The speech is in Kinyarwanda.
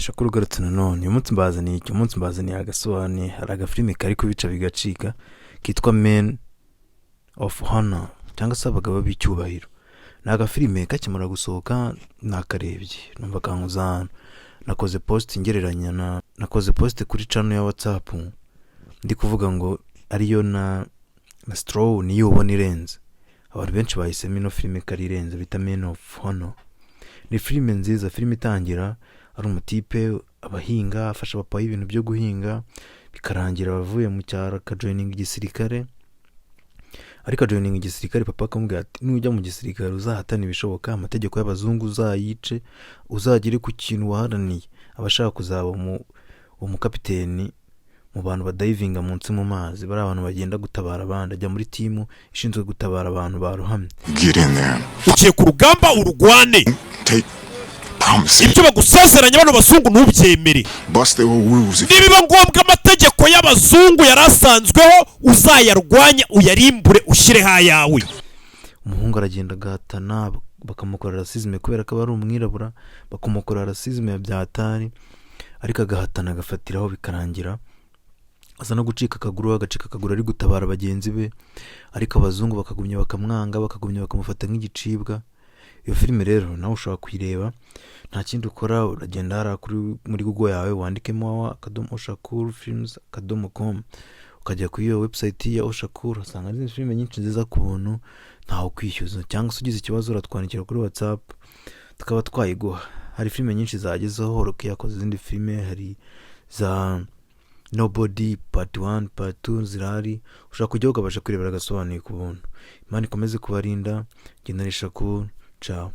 Shakuru garutse nanone uyu munsi mbazaniye agasobanuye hari agafilime kari kubica bigacika kitwa Men of Honor cyangwa se abagabo b'icyubahiro. Ni agafilime kakimara gusohoka nakarebye numva kankuzana, nakoze post kuri channel ya WhatsApp ndi kuvuga ngo ariyo na Straw niyo ubona irenze. Abantu benshi bahisemo ino filime kari irenze bita Men of Honor. Ni filime nziza, filime itangira ari umutipe abahinga afasha papa y'ibintu byo guhinga bikarangira bavuye mu cyaro ka joining igisirikare. Ariko joining igisirikare papa akamubwira ati nujya mu gisirikare uzahatana ibishoboka, amategeko y'abazungu uzayice, uzagire ku kintu waharaniye. Abashaka kuzaba umukapiteni mu bantu badivinga munsi mu mazi, bari abantu bagenda gutabara abandi, ajya muri timu ishinzwe gutabara abantu baruhamye. Get in there. Uciye ku rugamba urugwane. Take promise. Ibyo bagusezeranya bano basungu nubyemere. Bust their rules. Nibiba ngombwa amategeko y'abazungu yarasanzweho uzayarwanya uyarimbure ushire hayawe. Umuhungu aragenda gahatana bakamukora racisme kubera ko bari umwirabura, bakamukora racisme ya byatari, ariko agahatana agafatiraho bikarangira asa no gucika akaguru ari gutabara bagenzi be, ariko abazungu bakagumya bakamwanga, bakagumya bakamufata nk'igicibwa. Iyo filime rero nawe ushobora kuyireba, nta kindi ukora uragenda hara muri Google yawe wandikemo oshakurfilms.com ukajya kuri iyo website ya Oshakur, usanga ari filime nyinshi nziza ku buntu ntaho kwishyuza, cyangwa se ugize ikibazo uratwandikira kuri WhatsApp tukaba twayiguha. Hari filime nyinshi zagezeho, Rocky yakoze izindi filime, hari za Nobody Part 1 Part 2 zirari, ushaka kujya ukabasha kwirebera agasobanuye ku buntu. Imana ikomeze kubarinda. Gendanisha ku ciao.